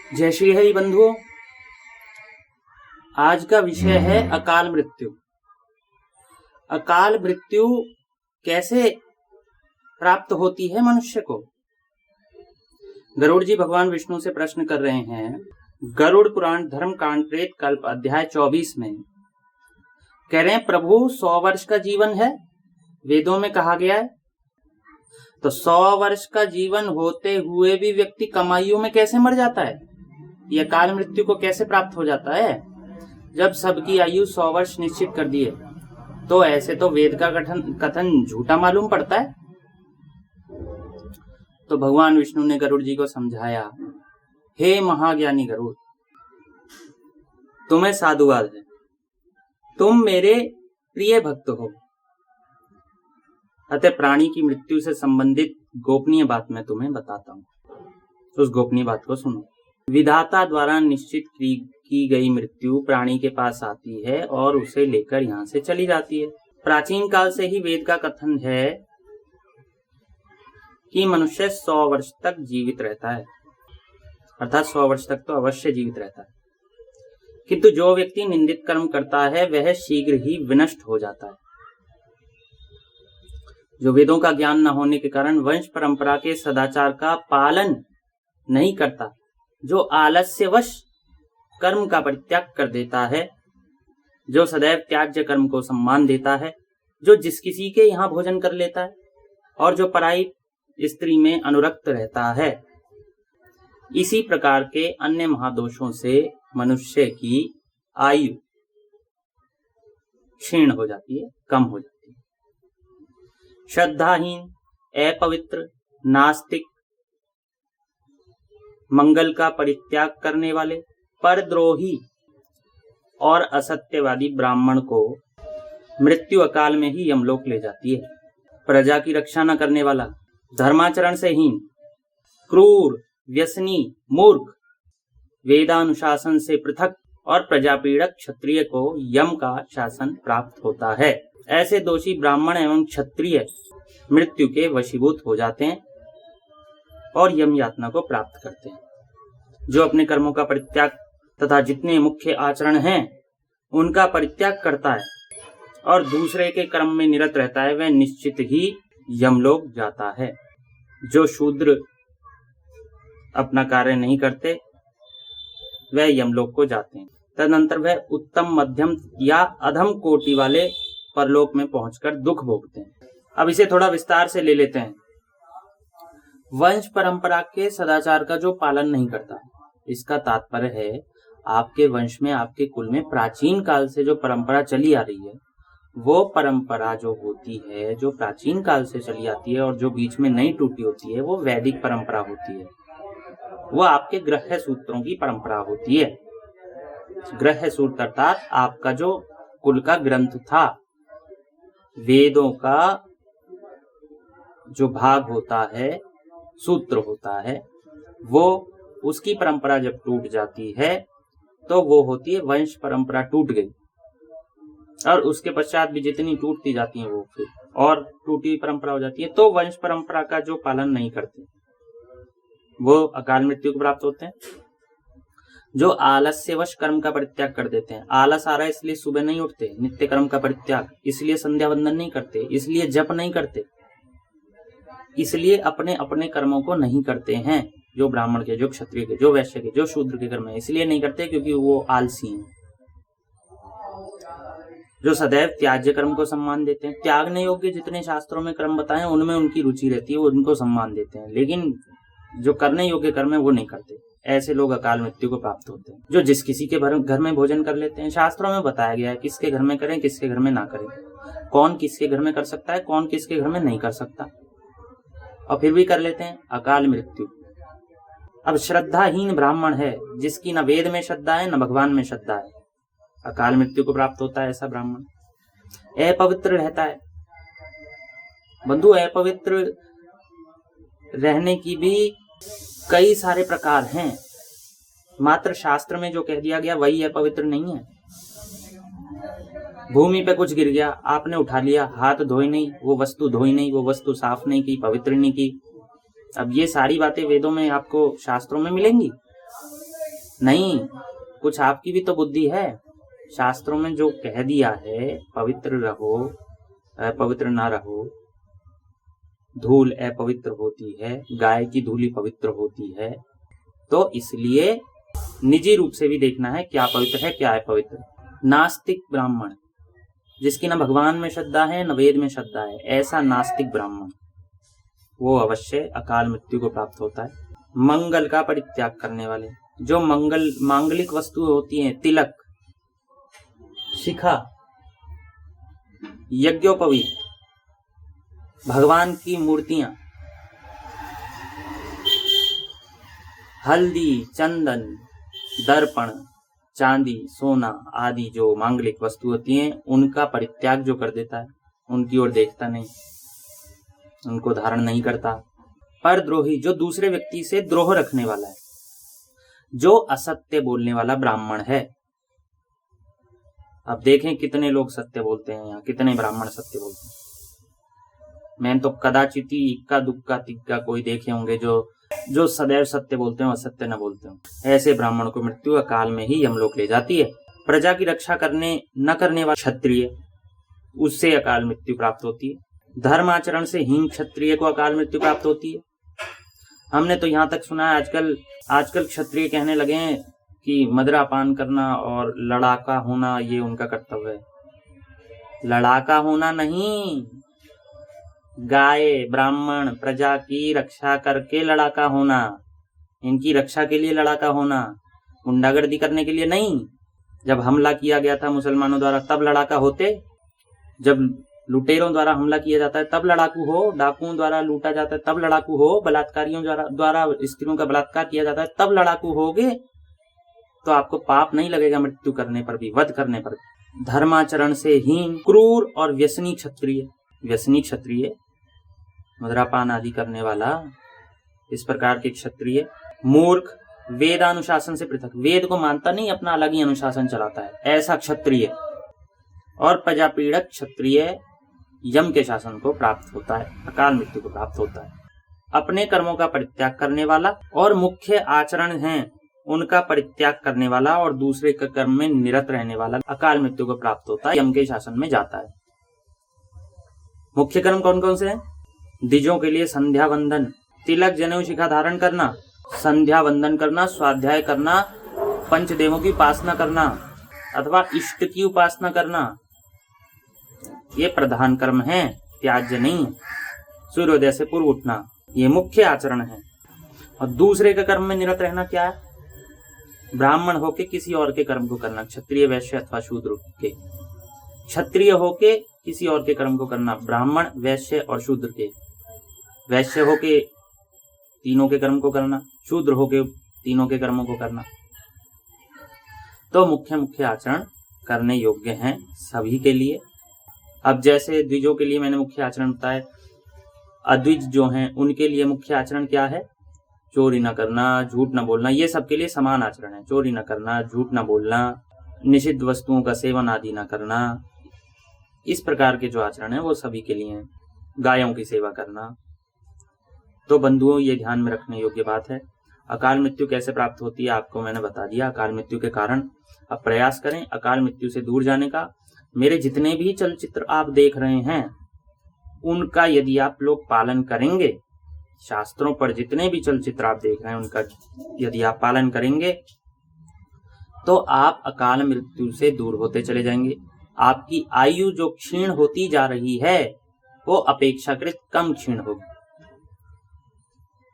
जय श्री हरि बंधुओं, आज का विषय है अकाल मृत्यु। अकाल मृत्यु कैसे प्राप्त होती है मनुष्य को? गरुड़ जी भगवान विष्णु से प्रश्न कर रहे हैं। गरुड़ पुराण धर्म कांड प्रेत कल्प अध्याय 24 में कह रहे हैं, प्रभु 100 वर्ष का जीवन है, वेदों में कहा गया है। तो 100 वर्ष का जीवन होते हुए भी व्यक्ति कम आयु में कैसे मर जाता है? यह काल मृत्यु को कैसे प्राप्त हो जाता है? जब सबकी आयु 100 वर्ष निश्चित कर दी है, तो ऐसे तो वेद का कथन झूठा मालूम पड़ता है। तो भगवान विष्णु ने गरुड़ जी को समझाया, हे महाज्ञानी गरुड़, तुम्हें साधुवाद है, तुम मेरे प्रिय भक्त हो। अतः प्राणी की मृत्यु से संबंधित गोपनीय बात मैं तुम्हें बताता हूँ, उस गोपनीय बात को सुनो। विधाता द्वारा निश्चित की गई मृत्यु प्राणी के पास आती है और उसे लेकर यहाँ से चली जाती है। प्राचीन काल से ही वेद का कथन है कि मनुष्य 100 वर्ष तक जीवित रहता है, अर्थात 100 वर्ष तक तो अवश्य जीवित रहता है। किंतु जो व्यक्ति निंदित कर्म करता है वह शीघ्र ही विनष्ट हो जाता है। जो वेदों का ज्ञान न होने के कारण वंश परंपरा के सदाचार का पालन नहीं करता, जो आलस्यवश कर्म का परित्याग कर देता है, जो सदैव त्याज्य कर्म को सम्मान देता है, जो जिस किसी के यहाँ भोजन कर लेता है और जो पराई स्त्री में अनुरक्त रहता है, इसी प्रकार के अन्य महादोषों से मनुष्य की आयु क्षीण हो जाती है, कम हो जाती है। श्रद्धाहीन, अपवित्र, नास्तिक, मंगल का परित्याग करने वाले, परद्रोही और असत्यवादी ब्राह्मण को मृत्यु अकाल में ही यमलोक ले जाती है। प्रजा की रक्षा न करने वाला, धर्माचरण से हीन, क्रूर, व्यसनी, मूर्ख, वेदानुशासन से पृथक और प्रजापीड़क क्षत्रिय को यम का शासन प्राप्त होता है। ऐसे दोषी ब्राह्मण एवं क्षत्रिय मृत्यु के वशीभूत हो जाते हैं और यम यातना को प्राप्त करते हैं। जो अपने कर्मों का परित्याग तथा जितने मुख्य आचरण हैं उनका परित्याग करता है और दूसरे के कर्म में निरत रहता है, वह निश्चित ही यमलोक जाता है। जो शूद्र अपना कार्य नहीं करते वह यमलोक को जाते हैं। तदनंतर वह उत्तम, मध्यम या अधम कोटि वाले परलोक में पहुंचकर दुख भोगते हैं। अब इसे थोड़ा विस्तार से ले लेते हैं। वंश परंपरा के सदाचार का जो पालन नहीं करता, इसका तात्पर्य है आपके वंश में, आपके कुल में प्राचीन काल से जो परंपरा चली आ रही है, वो परंपरा जो होती है, जो प्राचीन काल से चली आती है और जो बीच में नहीं टूटी होती है, वो वैदिक परंपरा होती है। वो आपके ग्रह सूत्रों की परंपरा होती है। ग्रह सूत्र अर्थात आपका जो कुल का ग्रंथ था, वेदों का जो भाग होता है, सूत्र होता है, वो उसकी परंपरा जब टूट जाती है तो वो होती है वंश परंपरा टूट गई। और उसके पश्चात भी जितनी टूटती जाती है वो फिर और टूटी परंपरा हो जाती है। तो वंश परंपरा का जो पालन नहीं करते वो अकाल मृत्यु को प्राप्त होते हैं। जो आलस्यवश कर्म का परित्याग कर देते हैं, आलस आ रहा है इसलिए सुबह नहीं उठते, नित्य कर्म का परित्याग, इसलिए संध्या वंदन नहीं करते, इसलिए जप नहीं करते, इसलिए अपने अपने कर्मों को नहीं करते हैं। जो ब्राह्मण के, जो क्षत्रिय के, जो वैश्य के, जो शूद्र के कर्म है, इसलिए नहीं करते क्योंकि वो आलसी हैं। जो सदैव त्याज्य कर्म को सम्मान देते हैं, त्यागने योग्य जितने शास्त्रों में कर्म बताए उनमें उनकी रुचि रहती है, वो उनको सम्मान देते हैं, लेकिन जो करने योग्य कर्म है वो नहीं करते। ऐसे लोग अकाल मृत्यु को प्राप्त होते हैं। जो जिस किसी के घर में भोजन कर लेते हैं, शास्त्रों में बताया गया है किसके घर में करें, किसके घर में ना करें, कौन किसके घर में कर सकता है, कौन किसके घर में नहीं कर सकता, और फिर भी कर लेते हैं, अकाल मृत्यु। अब श्रद्धाहीन ब्राह्मण है, जिसकी न वेद में श्रद्धा है न भगवान में श्रद्धा है, अकाल मृत्यु को प्राप्त होता है ऐसा ब्राह्मण। अपवित्र रहता है। बंधु, अपवित्र रहने की भी कई सारे प्रकार हैं, मात्र शास्त्र में जो कह दिया गया वही अपवित्र नहीं है। भूमि पे कुछ गिर गया, आपने उठा लिया, हाथ धोए नहीं, वो वस्तु धोई नहीं, वो वस्तु साफ नहीं की, पवित्र नहीं की। अब ये सारी बातें वेदों में आपको शास्त्रों में मिलेंगी। नहीं, कुछ आपकी भी तो बुद्धि है। शास्त्रों में जो कह दिया है, पवित्र रहो, अपवित्र ना रहो, धूल अपवित्र होती है, गाय की धूली पवित्र होती है, तो इसलिए निजी रूप से भी देखना है क्या पवित्र है क्या अपवित्र। नास्तिक ब्राह्मण, जिसकी न भगवान में श्रद्धा है न वेद में श्रद्धा है, ऐसा नास्तिक ब्राह्मण, वो अवश्य अकाल मृत्यु को प्राप्त होता है। मंगल का परित्याग करने वाले, जो मांगलिक वस्तु होती हैं, तिलक, शिखा, यज्ञोपवीत, भगवान की मूर्तियां, हल्दी, चंदन, दर्पण, चांदी, सोना आदि जो मांगलिक वस्तु होती हैं, उनका परित्याग जो कर देता है, उनकी ओर देखता नहीं, उनको धारण नहीं करता। परद्रोही, जो दूसरे व्यक्ति से द्रोह रखने वाला है, जो असत्य बोलने वाला ब्राह्मण है। अब देखें कितने लोग सत्य बोलते हैं यहाँ, कितने ब्राह्मण सत्य बोलते हैं। मैंने तो कदाचित ही इक्का दुक्का तिक्का कोई देखे होंगे जो सदैव सत्य बोलते हो, असत्य न बोलते हो। ऐसे ब्राह्मण को मृत्यु अकाल में ही यमलोक ले जाती है। प्रजा की रक्षा न करने वाला क्षत्रिय, उससे अकाल मृत्यु प्राप्त होती है। धर्म आचरण से हीन क्षत्रिय को अकाल मृत्यु प्राप्त होती है। हमने तो यहाँ तक सुना है आजकल क्षत्रिय कहने लगे हैं कि मदिरा पान करना और लड़ाका होना ये उनका कर्तव्य है। लड़ाका होना नहीं, गाय ब्राह्मण प्रजा की रक्षा करके लड़ाका होना, इनकी रक्षा के लिए लड़ाका होना, गुंडागर्दी करने के लिए नहीं। जब हमला किया गया था मुसलमानों द्वारा तब लड़ाका होते, जब लुटेरों द्वारा हमला किया जाता है तब लड़ाकू हो, डाकुओं द्वारा लूटा जाता है तब लड़ाकू हो, बलात्कारियों द्वारा स्त्रियों का बलात्कार किया जाता है तब लड़ाकू होगे, तो आपको पाप नहीं लगेगा मृत्यु करने पर भी, वध करने पर भी। धर्माचरण से हीन, क्रूर और व्यसनी क्षत्रिय, मदिरापान आदि करने वाला, इस प्रकार के क्षत्रिय। मूर्ख, वेदानुशासन से पृथक, वेद को मानता नहीं, अपना अलग ही अनुशासन चलाता है, ऐसा क्षत्रिय। और प्रजापीड़क क्षत्रिय यम के शासन को प्राप्त होता है, अकाल मृत्यु को प्राप्त होता है। अपने कर्मों का परित्याग करने वाला और मुख्य आचरण हैं उनका परित्याग करने वाला और दूसरे के कर्म में निरत रहने वाला अकाल मृत्यु को प्राप्त होता है, यम के शासन में जाता है। मुख्य कर्म कौन कौन से हैं? द्विजों के लिए संध्या वंदन, तिलक, जनेऊ, शिखा धारण करना, संध्या वंदन करना, स्वाध्याय करना, पंचदेवों की उपासना करना अथवा इष्ट की उपासना करना, ये प्रधान कर्म है, त्याज्य नहीं। सूर्योदय से पूर्व उठना, ये मुख्य आचरण है। और दूसरे के कर्म में निरत रहना क्या है? ब्राह्मण होके किसी और के कर्म को करना, क्षत्रिय, वैश्य अथवा शूद्र के। क्षत्रिय होके किसी और के कर्म को करना, ब्राह्मण, वैश्य और शूद्र के। वैश्य होके तीनों के कर्म को करना, शूद्र होके तीनों के कर्मों को करना। तो मुख्य आचरण करने योग्य हैं सभी के लिए। अब जैसे द्विजों के लिए मैंने मुख्य आचरण बताया, अद्विज जो हैं उनके लिए मुख्य आचरण क्या है? चोरी न करना, झूठ न बोलना, ये सबके लिए समान आचरण है। चोरी न करना, झूठ न बोलना, निषिद्ध वस्तुओं का सेवन आदि न करना, इस प्रकार के जो आचरण है वो सभी के लिए हैं। गायों की सेवा करना। तो बंधुओं, ये ध्यान में रखने योग्य बात है। अकाल मृत्यु कैसे प्राप्त होती है आपको मैंने बता दिया, अकाल मृत्यु के कारण। अब प्रयास करें अकाल मृत्यु से दूर जाने का। मेरे जितने भी चलचित्र आप देख रहे हैं उनका यदि आप लोग पालन करेंगे, शास्त्रों पर जितने भी चलचित्र आप देख रहे हैं उनका यदि आप पालन करेंगे, तो आप अकाल मृत्यु से दूर होते चले जाएंगे। आपकी आयु जो क्षीण होती जा रही है वो अपेक्षाकृत कम क्षीण होगी।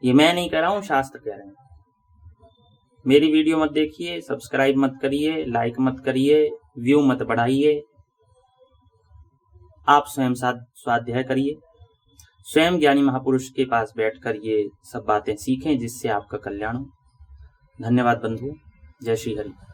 ये मैं नहीं कह रहा हूं, शास्त्र कह रहे हैं। मेरी वीडियो मत देखिए, सब्सक्राइब मत करिए, लाइक मत करिए, व्यू मत बढ़ाइए। आप स्वयं स्वाध्याय करिए, स्वयं ज्ञानी महापुरुष के पास बैठकर ये सब बातें सीखें जिससे आपका कल्याण हो। धन्यवाद बंधु। जय श्री हरि।